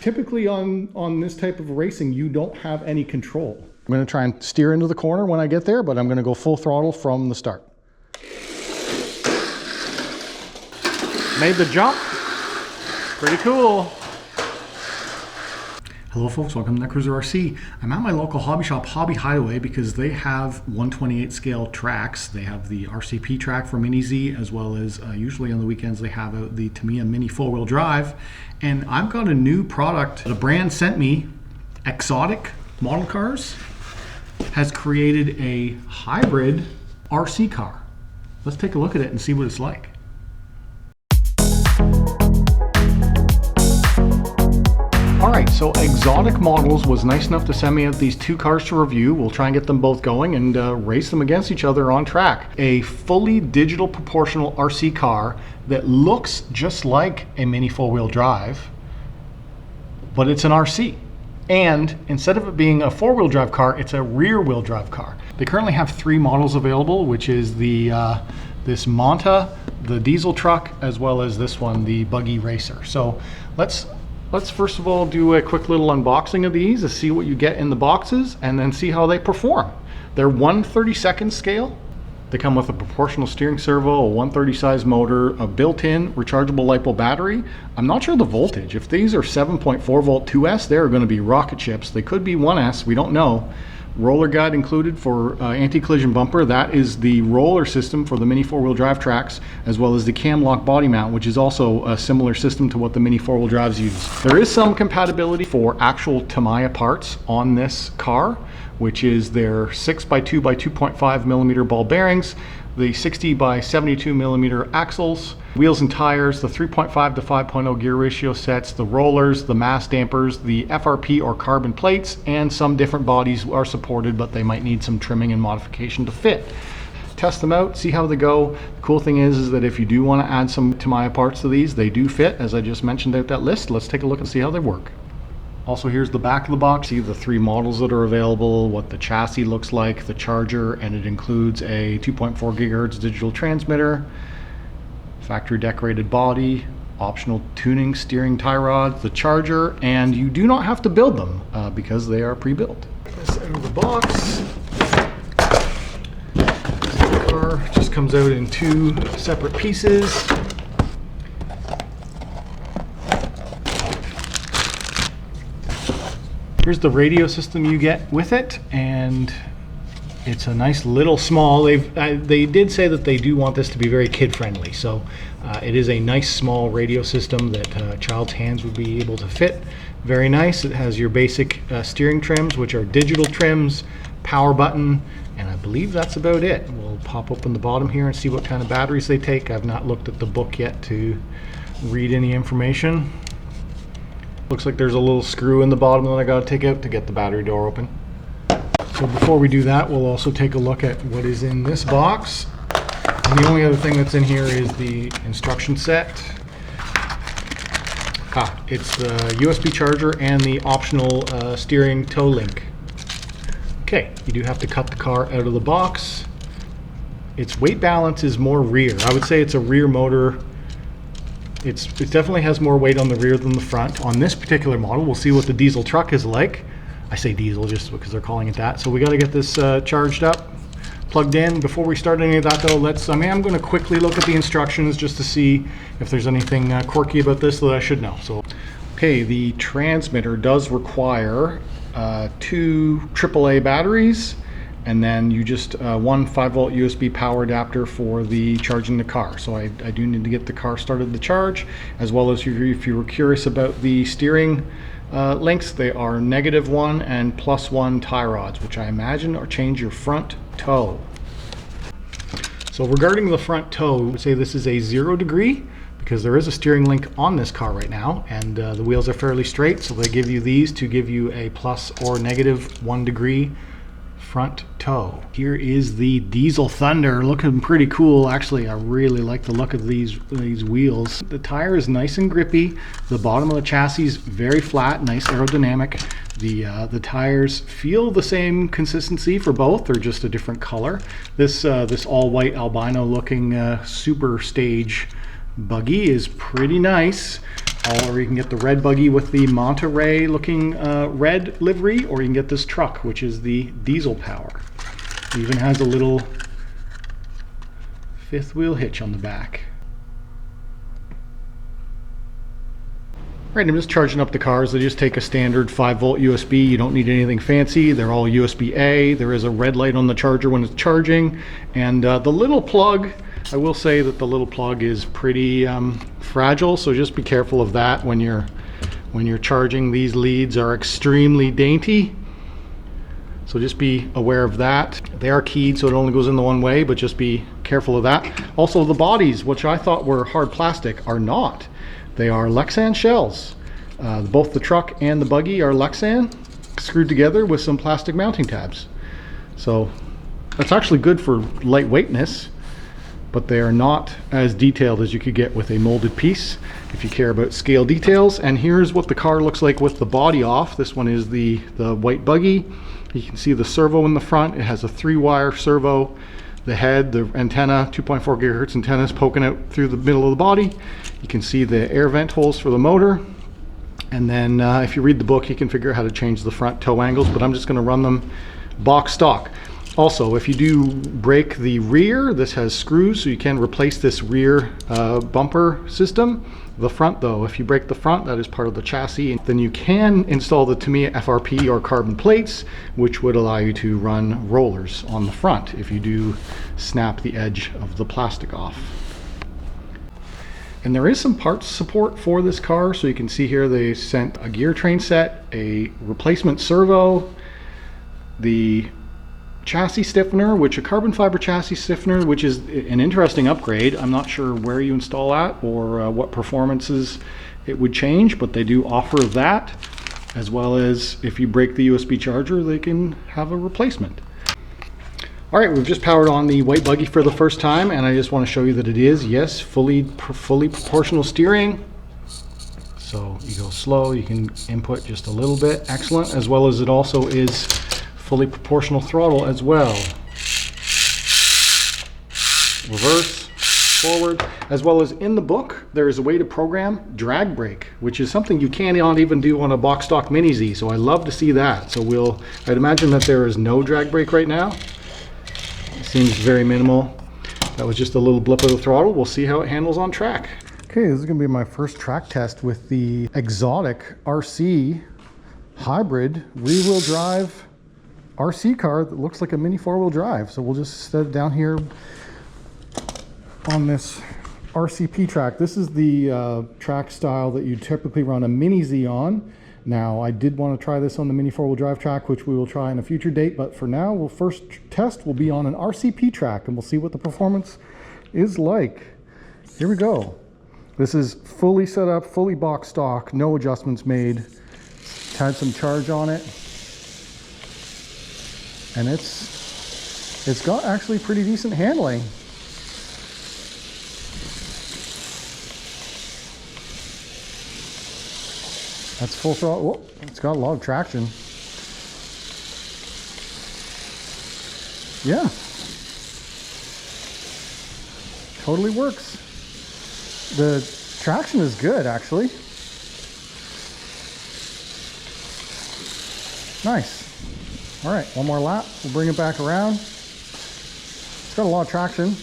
Typically on this type of racing, you don't have any control. I'm going to try and steer into the corner when I get there, but I'm going to go full throttle from the start. Made the jump. Pretty cool. Hello folks, welcome to Netcruzer RC. I'm at my local hobby shop, Hobby Hideaway, because they have 128 scale tracks. They have the RCP track for Mini Z, as well as usually on the weekends they have the Tamiya Mini 4-wheel drive. And I've got a new product. The brand sent me, XOTIK Model Cars, has created a hybrid RC car. Let's take a look at it and see what it's like. Alright, so XOTIK Models was nice enough to send me out these two cars to review. We'll try and get them both going and race them against each other on track. A fully digital proportional RC car that looks just like a Mini 4-wheel drive, but it's an RC. And instead of it being a 4-wheel drive car, it's a rear-wheel drive car. They currently have 3 models available, which is the this Monta, the diesel truck, as well as this one, the Buggy Racer. So let's first of all do a quick little unboxing of these to see what you get in the boxes and then see how they perform. They're 1/32 scale. They come with a proportional steering servo, a 130 size motor, a built-in rechargeable LiPo battery. I'm not sure the voltage. If these are 7.4 volt 2S, they're going to be rocket ships. They could be 1S, we don't know. Roller guide included for anti-collision bumper. That is the roller system for the Mini 4-wheel drive tracks, as well as the cam lock body mount, which is also a similar system to what the Mini 4-wheel drives use. There is some compatibility for actual Tamiya parts on this car, which is their 6x2 by 2.5 millimeter ball bearings, the 60 by 72 millimeter axles, wheels and tires, the 3.5 to 5.0 gear ratio sets, the rollers, the mass dampers, the FRP or carbon plates, and some different bodies are supported, but they might need some trimming and modification to fit. Test them out, see how they go. The cool thing is that if you do want to add some Tamiya parts to these, they do fit, as I just mentioned out that list. Let's take a look and see how they work. Also, here's the back of the box. See the 3 models that are available, what the chassis looks like, the charger, and it includes a 2.4 gigahertz digital transmitter, factory decorated body, optional tuning steering tie rods, the charger, and you do not have to build them because they are pre-built. This out of the box. The car just comes out in 2 separate pieces. Here's the radio system you get with it, and it's a nice little small. They did say that they do want this to be very kid friendly, so it is a nice small radio system that a child's hands would be able to fit. Very nice. It has your basic steering trims, which are digital trims, power button, and I believe that's about it. We'll pop open the bottom here and see what kind of batteries they take. I've not looked at the book yet to read any information. Looks like there's a little screw in the bottom that I got to take out to get the battery door open. So before we do that, we'll also take a look at what is in this box. And the only other thing that's in here is the instruction set. It's the USB charger and the optional steering tow link. Okay, you do have to cut the car out of the box. Its weight balance is more rear. I would say it's a rear motor. It definitely has more weight on the rear than the front. On this particular model, we'll see what the diesel truck is like. I say diesel just because they're calling it that. So we got to get this charged up, plugged in. Before we start any of that though, I'm going to quickly look at the instructions just to see if there's anything quirky about this that I should know. So, okay, the transmitter does require 2 AAA batteries, and then you just 1 5-volt USB power adapter for the charging the car. So I do need to get the car started to charge, as well as if you were curious about the steering links, they are -1 and +1 tie rods, which I imagine are change your front toe. So regarding the front toe, I would say this is a 0 degree, because there is a steering link on this car right now, and the wheels are fairly straight, so they give you these to give you a plus or -1 degree front toe. Here is the Diesel Thunder, looking pretty cool. Actually, I really like the look of these wheels. The tire is nice and grippy. The bottom of the chassis is very flat, nice aerodynamic. The tires feel the same consistency for both. They're just a different color. This all white albino looking super stage Buggy is pretty nice. Or you can get the red Buggy with the Monterey looking red livery, or you can get this truck, which is the diesel power. It even has a little fifth wheel hitch on the back. Right, I'm just charging up the cars. They just take a standard 5-volt USB. You don't need anything fancy. They're all USB-A. There is a red light on the charger when it's charging. And the little plug, I will say that the little plug is pretty fragile, so just be careful of that when you're charging. These leads are extremely dainty, so just be aware of that. They are keyed, so it only goes in the one way, but just be careful of that. Also, the bodies, which I thought were hard plastic, are not. They are Lexan shells. Both the truck and the Buggy are Lexan, screwed together with some plastic mounting tabs. So that's actually good for lightweightness, but they are not as detailed as you could get with a molded piece if you care about scale details. And here's what the car looks like with the body off. This one is the white Buggy. You can see the servo in the front. It has a 3-wire servo. The head, the antenna, 2.4 gigahertz antenna is poking out through the middle of the body. You can see the air vent holes for the motor. And then if you read the book, you can figure out how to change the front toe angles, but I'm just going to run them box stock. Also, if you do break the rear, this has screws, so you can replace this rear bumper system. The front, though, if you break the front, that is part of the chassis. Then you can install the Tamiya FRP or carbon plates, which would allow you to run rollers on the front if you do snap the edge of the plastic off. And there is some parts support for this car, so you can see here they sent a gear train set, a replacement servo, the chassis stiffener, which a carbon fiber chassis stiffener, which is an interesting upgrade. I'm not sure where you install that or what performances it would change, but they do offer that, as well as if you break the USB charger, they can have a replacement. All right, we've just powered on the white Buggy for the first time, and I just want to show you that it is, yes, fully proportional steering. So you go slow, you can input just a little bit, excellent, as well as it also is fully proportional throttle as well. Reverse, forward, as well as in the book, there is a way to program drag brake, which is something you cannot even do on a box stock Mini Z, so I love to see that. So I'd imagine that there is no drag brake right now. It seems very minimal. That was just a little blip of the throttle. We'll see how it handles on track. Okay, this is gonna be my first track test with the XOTIK RC hybrid rear-wheel drive RC car that looks like a mini 4-wheel drive. So we'll just set it down here on this RCP track. This is the track style that you typically run a Mini Z on. Now, I did want to try this on the mini 4-wheel drive track, which we will try in a future date, but for now, we'll first test will be on an RCP track, and we'll see what the performance is like. Here we go. This is fully set up, fully box stock, no adjustments made. Had some charge on it. And it's got actually pretty decent handling. That's full throttle. Whoa, it's got a lot of traction. Yeah. Totally works. The traction is good, actually. Nice. All right, one more lap. We'll bring it back around. It's got a lot of traction.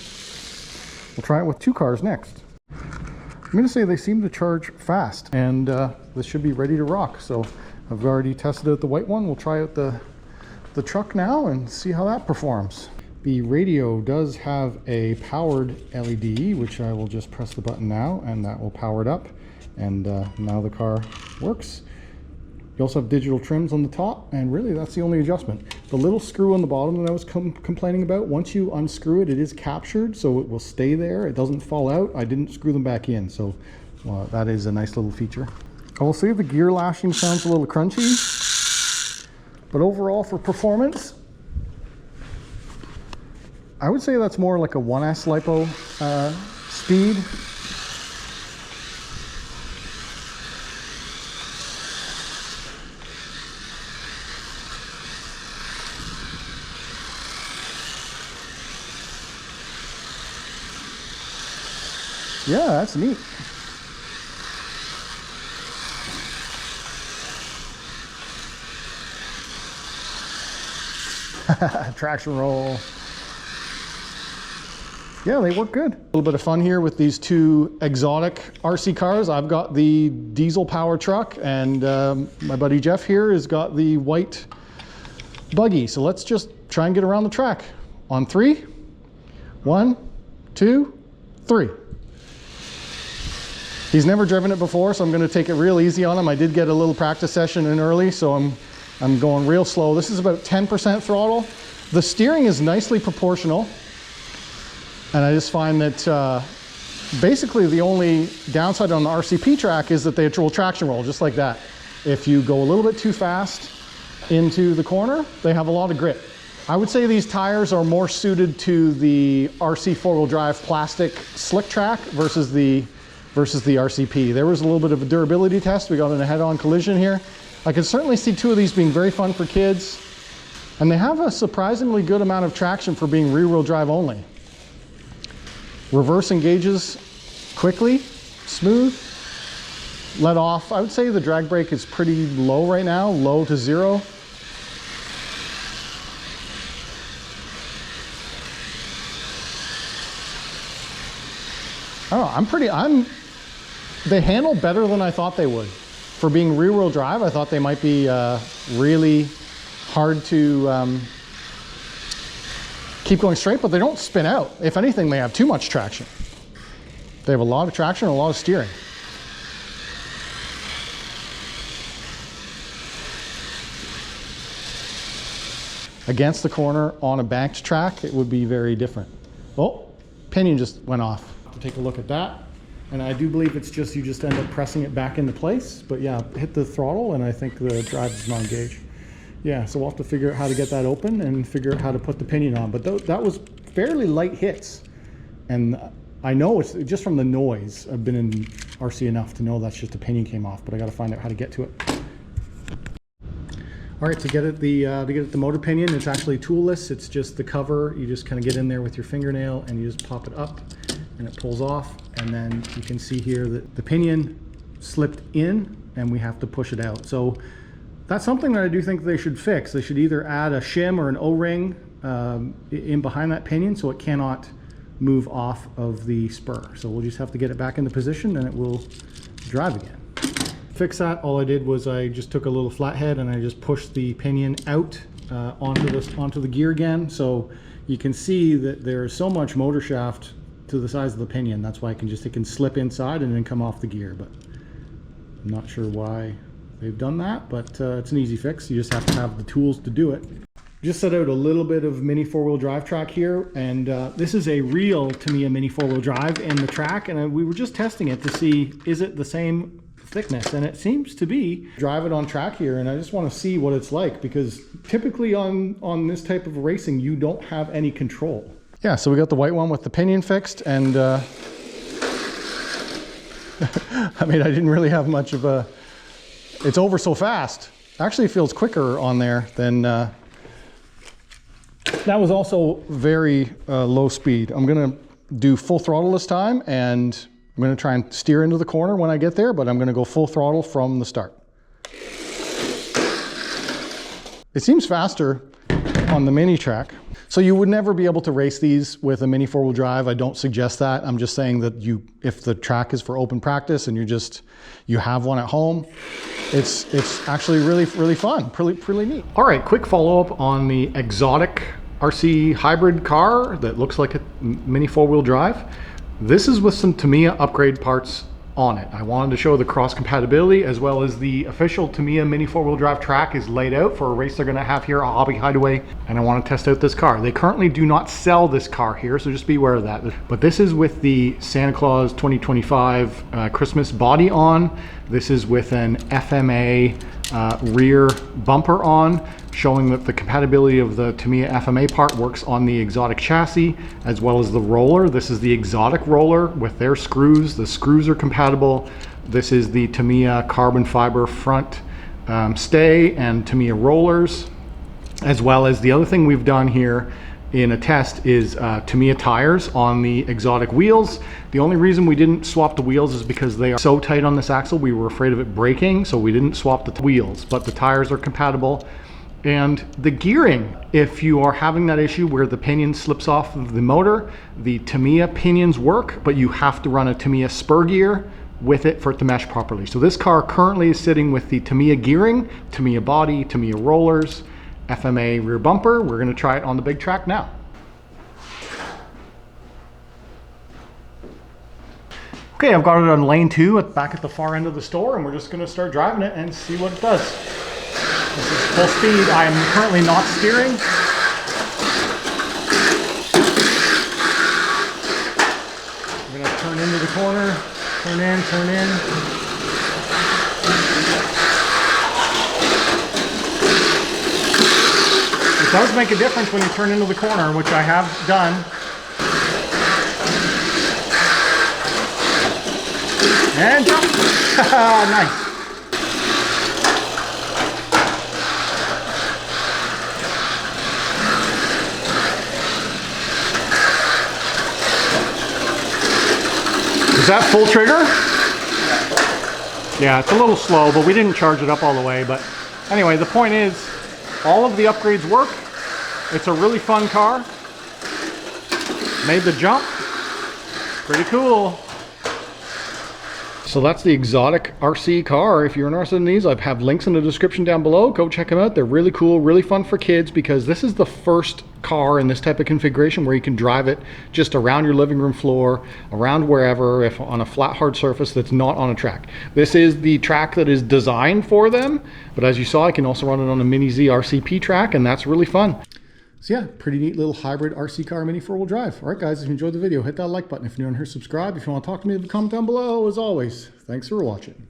We'll try it with 2 cars next. I'm gonna say they seem to charge fast, and this should be ready to rock. So I've already tested out the white one. We'll try out the truck now and see how that performs. The radio does have a powered LED, which I will just press the button now, and that will power it up. And now the car works. You also have digital trims on the top, and really that's the only adjustment. The little screw on the bottom that I was complaining about, once you unscrew it, it is captured, so it will stay there. It doesn't fall out. I didn't screw them back in, so that is a nice little feature. I will say the gear lashing sounds a little crunchy, but overall for performance, I would say that's more like a 1S LiPo speed. Yeah, that's neat. Traction roll. Yeah, they work good. A little bit of fun here with these two XOTIK RC cars. I've got the diesel power truck, and my buddy Jeff here has got the white buggy. So let's just try and get around the track. On 3, 1, 2, 3. He's never driven it before, so I'm going to take it real easy on him. I did get a little practice session in early, so I'm going real slow. This is about 10% throttle. The steering is nicely proportional. And I just find that basically the only downside on the RCP track is that they will traction roll just like that. If you go a little bit too fast into the corner, they have a lot of grip. I would say these tires are more suited to the RC four-wheel drive plastic slick track versus the RCP. There was a little bit of a durability test. We got in a head-on collision here. I can certainly see two of these being very fun for kids. And they have a surprisingly good amount of traction for being rear-wheel drive only. Reverse engages quickly, smooth, let off. I would say the drag brake is pretty low right now, low to 0. I don't know, they handle better than I thought they would. For being rear-wheel drive, I thought they might be really hard to keep going straight, but they don't spin out. If anything, they have too much traction. They have a lot of traction and a lot of steering. Against the corner on a banked track, it would be very different. Oh, pinion just went off. Take a look at that. And I do believe it's just, you just end up pressing it back into place. But yeah, hit the throttle and I think the drive is not engaged. Yeah, so we'll have to figure out how to get that open and figure out how to put the pinion on. But that was fairly light hits. And I know it's just from the noise. I've been in RC enough to know that's just a pinion came off, but I got to find out how to get to it. All right, to get at the motor pinion, it's actually toolless. It's just the cover. You just kind of get in there with your fingernail and you just pop it up and it pulls off. And then you can see here that the pinion slipped in and we have to push it out. So that's something that I do think they should fix. They should either add a shim or an O-ring in behind that pinion so it cannot move off of the spur. So we'll just have to get it back into position and it will drive again. Fix that, all I did was I just took a little flathead and I just pushed the pinion out onto the gear again. So you can see that there's so much motor shaft to the size of the pinion. That's why it can slip inside and then come off the gear. But I'm not sure why they've done that, but it's an easy fix. You just have to have the tools to do it. Just set out a little bit of mini four-wheel drive track here, and this is a real Tamiya mini four-wheel drive in the track, and we were just testing it to see, is it the same thickness? And it seems to be. Drive it on track here, and I just want to see what it's like, because typically on this type of racing, you don't have any control. Yeah, so we got the white one with the pinion fixed, and I mean, I didn't really have much of a, it's over so fast. Actually, it feels quicker on there than, that was also very low speed. I'm gonna do full throttle this time, and I'm gonna try and steer into the corner when I get there, but I'm gonna go full throttle from the start. It seems faster on the mini track. So you would never be able to race these with a mini four-wheel drive. I don't suggest that. I'm just saying that if the track is for open practice and you have one at home, it's actually really fun, pretty neat. All right, quick follow-up on the XOTIK RC hybrid car that looks like a mini four-wheel drive. This is with some Tamiya upgrade parts on it. I wanted to show the cross compatibility, as well as the official Tamiya mini four-wheel drive track is laid out for a race they're going to have here at Hobby Hideaway, and I want to test out this car. They currently do not sell this car here, so just be aware of that. But this is with the Santa Claus 2025 Christmas body on. This is with an FMA rear bumper on, showing that the compatibility of the Tamiya FMA part works on the XOTIK chassis, as well as the roller. This is the XOTIK roller with their screws. The screws are compatible. This is the Tamiya carbon fiber front stay and Tamiya rollers, as well as the other thing we've done here in a test is Tamiya tires on the XOTIK wheels. The only reason we didn't swap the wheels is because they are so tight on this axle, we were afraid of it breaking, so we didn't swap the wheels, but the tires are compatible. And the gearing, if you are having that issue where the pinion slips off of the motor, the Tamiya pinions work, but you have to run a Tamiya spur gear with it for it to mesh properly. So this car currently is sitting with the Tamiya gearing, Tamiya body, Tamiya rollers, FMA rear bumper. We're gonna try it on the big track now. Okay, I've got it on lane 2 back at the far end of the store, and we're just gonna start driving it and see what it does. This is full speed. I am currently not steering. I'm gonna turn into the corner, turn in, turn in. It does make a difference when you turn into the corner, which I have done. And jump! Nice. Is that full trigger? Yeah, it's a little slow, but we didn't charge it up all the way. But anyway, the point is, all of the upgrades work. It's a really fun car. Made the jump. Pretty cool. So that's the XOTIK RC car. If you're interested in these, I have links in the description down below. Go check them out. They're really cool, really fun for kids, because this is the first car in this type of configuration where you can drive it just around your living room floor, around wherever, if on a flat, hard surface that's not on a track. This is the track that is designed for them, but as you saw, I can also run it on a Mini Z RCP track, and that's really fun. So yeah, pretty neat little hybrid RC car, mini 4-wheel drive. All right, guys, if you enjoyed the video, hit that like button. If you're new here, subscribe. If you want to talk to me, leave a comment down below. As always, thanks for watching.